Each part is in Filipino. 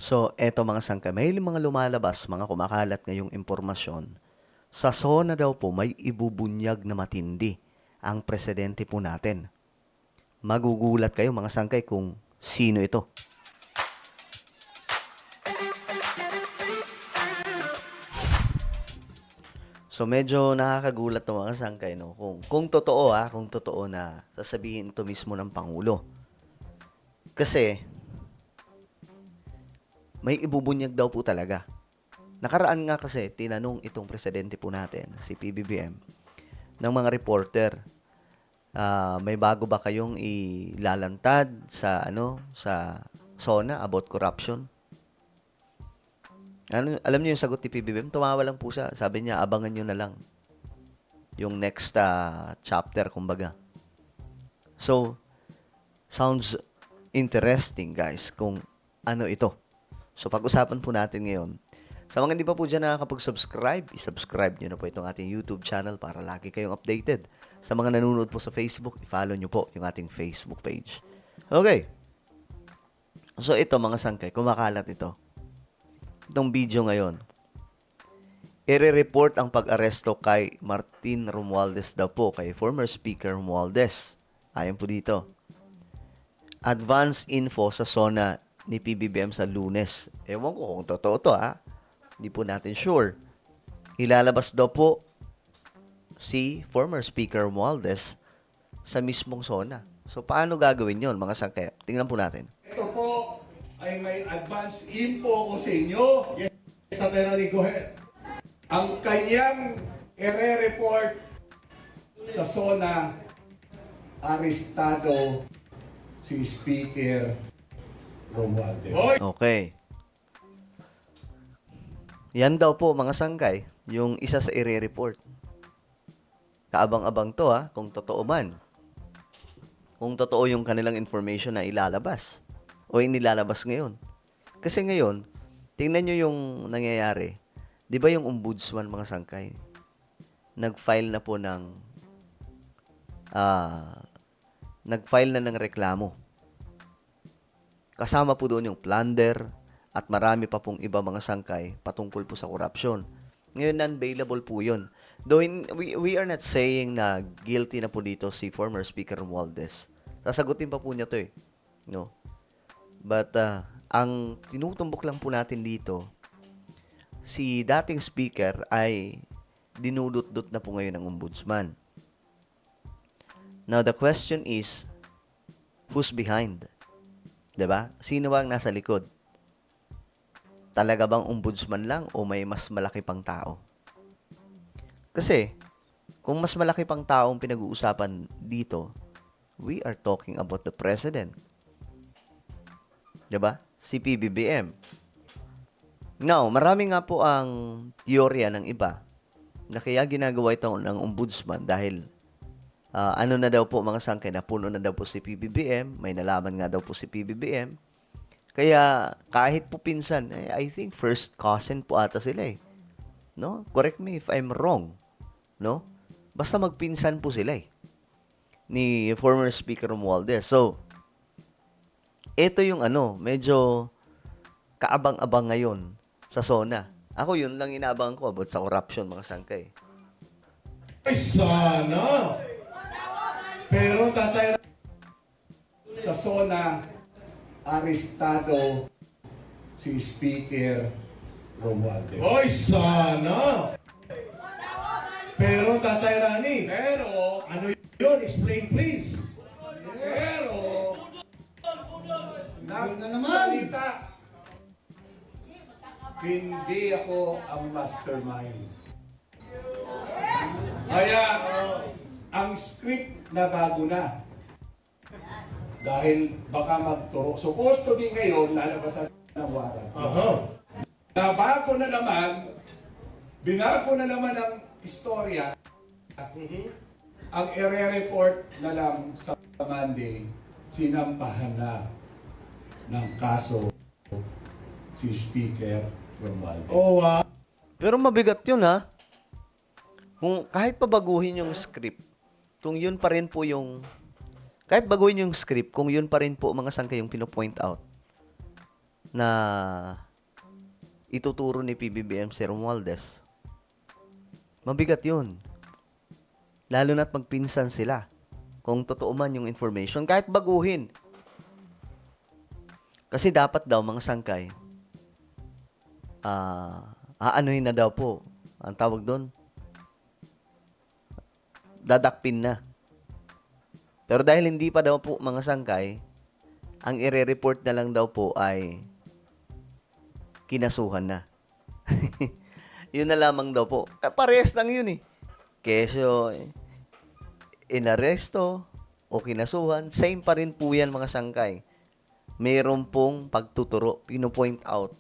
So, eto mga sangkay, may mga lumalabas, mga kumakalat ngayong impormasyon. Sa SONA daw po, may ibubunyag na matindi ang presidente po natin. Magugulat kayo mga sangkay kung sino ito. So medyo nakakagulat ng mga sangkay no kung totoo kung totoo na sasabihin ito mismo ng pangulo. Kasi may ibubunyag daw po talaga. Nakaraan nga kasi tinanong itong presidente po natin, si PBBM, ng mga reporter, may bago ba kayong ilalantad sa sa SONA about corruption? Alam niyo yung sagot ni PBBM? Tumawa lang po siya. Sabi niya, abangan niyo na lang yung next chapter, kumbaga. So, sounds interesting, guys, kung ano ito. So, pag-usapan po natin ngayon. Sa mga hindi pa po dyan nakakapag-subscribe, i-subscribe nyo na po itong ating YouTube channel para lagi kayong updated. Sa mga nanonood po sa Facebook, i-follow nyo po yung ating Facebook page. Okay. So, ito mga sangkay, kumakalat ito. Itong video ngayon, i-report ang pag-aresto kay Martin Romualdez daw po, kay former Speaker Romualdez. Ayon po dito. Advance info sa SONA ni PBBM sa Lunes. Ewan ko kung totoo to Hindi po natin sure. Ilalabas daw po si former Speaker Romualdez sa mismong SONA. So, paano gagawin yon mga sangkay? Tingnan po natin. Ito po ay may advance info ko sa inyo. Yes, Attorney, go ahead. Ang kanyang ire-report sa SONA, arestado si Speaker Romualdez. Okay. Yan daw po mga sangkay, yung isa sa i-report. Kaabang-abang to kung totoo man. Kung totoo yung kanilang information na ilalabas o inilalabas ngayon. Kasi ngayon, tingnan nyo yung nangyayari. Di ba yung ombudsman mga sangkay? Nag-file na po ng reklamo. Kasama po doon yung plunder at marami pa pong iba mga sangkay patungkol po sa korupsyon. Ngayon, non-bailable po yun. Though we are not saying na guilty na po dito si former Speaker Romualdez. Sasagutin pa po niya to No? But, ang tinutumbok lang po natin dito, si dating speaker ay dinudot-dot na po ngayon ng ombudsman. Now, the question is, who's behind? 'Di ba? Sino ba ang nasa likod? Talaga bang ombudsman lang o may mas malaki pang tao? Kasi, kung mas malaki pang tao ang pinag-uusapan dito, we are talking about the president. 'Di ba? Si PBBM. Now, marami nga po ang teorya ng iba na kaya ginagawa ito ng ombudsman dahil ano na daw po mga sangkay, napuno na daw po si PBBM, may nalaman nga daw po si PBBM. Kaya kahit po pinsan, I think first cousin po ata sila No? Correct me if I'm wrong. No? Basta magpinsan po sila ni former Speaker Romualdez. So, ito yung medyo kaabang-abang ngayon sa SONA. Ako yun lang inaabangan ko about sa corruption mga sangkay. Ay, sana. Pero tatay, Sa SONA, arestado si Speaker Romualdez. Ay, sana. Pero tatay Rani, Pero, ano yun? Explain please. pero, Yun na naman. nagsalita, hindi ako ang mastermind. Kaya, ang script na bago na. Dahil baka magturo. So, custody ngayon, lalabasan ng warrant. Aha. Nabago na naman, binago na naman ang istorya. Ang ire-report na lang sa Monday, sinampahan na ng kaso si Speaker Romualdez. Oh, Pero mabigat yun Kung kahit pabaguhin yung script, kung yun pa rin po yung kahit baguhin yung script, kung yun pa rin po mga sangkay yung pino-point out, na ituturo ni PBBM si Romualdez. Mabigat yun. Lalo na't magpinsan sila. Kung totoo man yung information, kahit baguhin. Kasi dapat daw mga sangkay, aanuhin na daw po. Ang tawag doon, dadakpin na. Pero dahil hindi pa daw po mga sangkay, ang ire-report na lang daw po ay kinasuhan na. Yun na lamang daw po. Parehas lang yun eh. Keso, inaresto o kinasuhan, same pa rin po yan mga sangkay. Mayroon pong pagtuturo, pino-point out.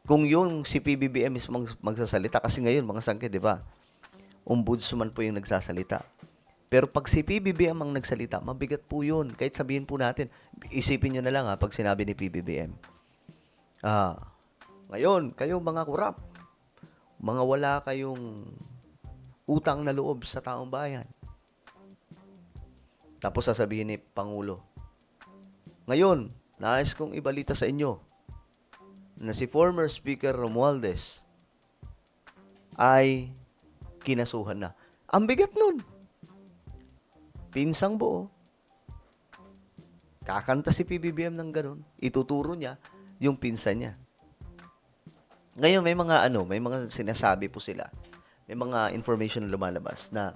Kung yung si PBBM is magsasalita, kasi ngayon mga sangkay, di ba? Ombudsman po yung nagsasalita. Pero pag si PBBM ang nagsalita, mabigat po yun. Kahit sabihin po natin, isipin nyo na lang pag sinabi ni PBBM. Ngayon, kayo mga kurap, mga wala kayong utang na loob sa taong bayan. Tapos sasabihin ni Pangulo, ngayon, nais kong ibalita sa inyo na si former Speaker Romualdez ay kinasuhan na. Ang bigat nun. Pinsang buo. Kakanta si PBBM ng ganun. Ituturo niya yung pinsan niya. Ngayon, may mga sinasabi po sila. May mga information na lumalabas na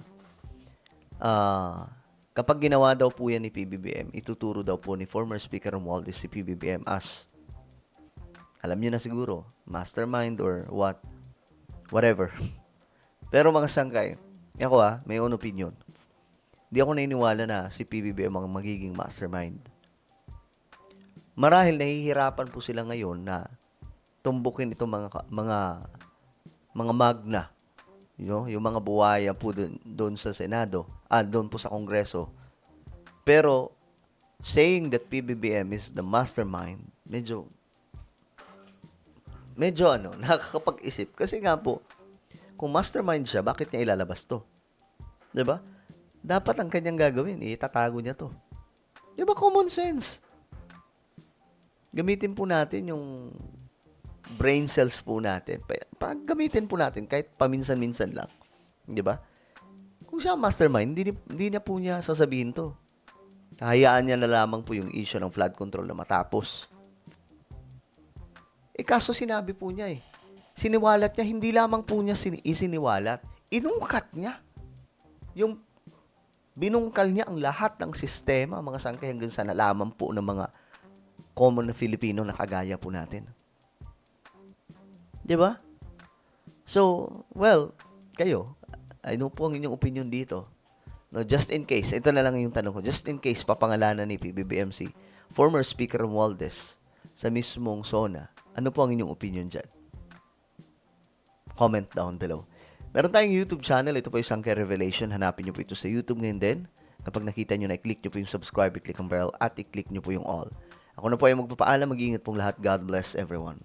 kapag ginawa daw po yan ni PBBM, ituturo daw po ni former Speaker Romualdez si PBBM as, alam niyo na siguro, mastermind or whatever. Pero mga sangkay, ako may own opinion. Di ako naniniwala na si PBBM ang magiging mastermind. Marahil nahihirapan po sila ngayon na tumbukin itong mga magna, yung mga buwaya po doon sa Senado, doon po sa Kongreso. Pero saying that PBBM is the mastermind, medyo nakakapag-isip kasi nga po, kung mastermind siya, bakit niya ilalabas to? 'Di ba? Dapat ang kanyang gagawin, itatago niya to. 'Di ba, common sense? Gamitin po natin yung brain cells po natin. Gamitin po natin kahit paminsan-minsan lang. 'Di ba? Kung siya mastermind, hindi na po niya sasabihin to. Hayaan niya na lamang po yung issue ng flood control na matapos. Kaso sinabi po niya siniwalat niya, hindi lamang po niya isiniwalat. Inungkat niya. Yung binungkal niya ang lahat ng sistema, mga sangkay, hanggang sa nalaman po ng mga common na Filipino na kagaya po natin. Di ba? So, well, kayo, I know po ang inyong opinion dito. No, just in case, ito na lang yung tanong ko, just in case papangalanan ni PBBM si former Speaker Romualdez sa mismong SONA, ano po ang inyong opinion dyan? Comment down below. Meron tayong YouTube channel. Ito po yung Sangkay Revelation. Hanapin nyo po ito sa YouTube ngayon din. Kapag nakita nyo na, i-click nyo po yung subscribe, i-click ang bell, at i-click nyo po yung all. Ako na po ay magpapaalam. Mag-iingat pong lahat. God bless everyone.